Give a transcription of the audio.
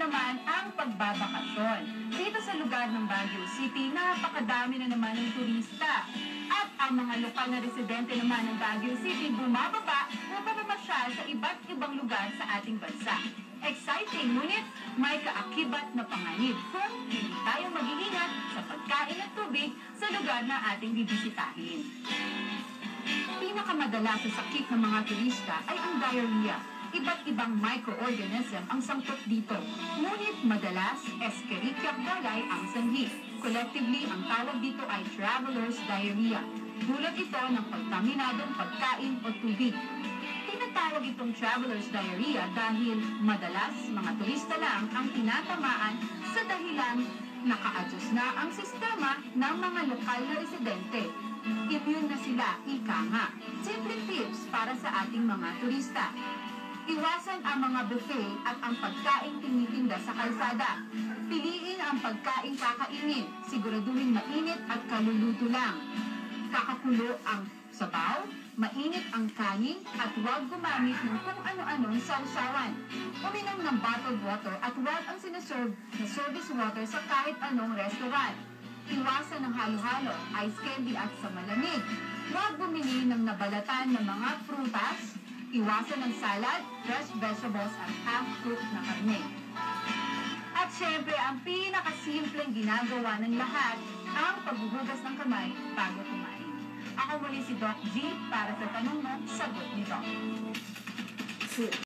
naman ang pagbabakasyon. Dito sa lugar ng Baguio City, napakadami na naman ng turista. At ang mga lokal na residente naman ng Baguio City bumababa upang mamasyal sa iba't ibang lugar sa ating bansa. Exciting, ngunit may kaakibat na panganib kung hindi tayo mag-iingat sa pagkain at tubig sa lugar na ating bibisitahin. Pinakamadalas sa sakit ng mga turista ay ang diarrhea. Iba't ibang microorganism ang sangkot dito. Ngunit madalas, Escherichia coli ang sanhi. Collectively, ang tawag dito ay traveler's diarrhea. Dulot ito ng kontaminadong pagkain o tubig. Tinatawag itong traveler's diarrhea dahil madalas mga turista lang ang tinatamaan sa dahilan naka-adjust na ang sistema ng mga lokal na residente. Immune na sila, ika nga. Simple tips para sa ating mga turista. Iwasan ang mga buffet at ang pagkain tinitinda sa kalsada. Piliin ang pagkain kakainin. Siguraduhin mainit at kaluluto lang. Kakakulo ang sabaw, mainit ang kanin at huwag gumamit ng kung ano-anong sausawan. Uminom ng bottled water at huwag ang sinaserve na service water sa kahit anong restaurant. Iwasan ng halo-halo, ice candy at sa malamig. Huwag bumili ng nabalatan ng mga prutas. Iwasan ng salad, fresh vegetables at half-cooked na karne. At syempre, ang pinakasimpleng ginagawa ng lahat, ang paghuhugas ng kamay bago kumain. Ako muli si Doc G para sa tanong mo, sagot ni Doc.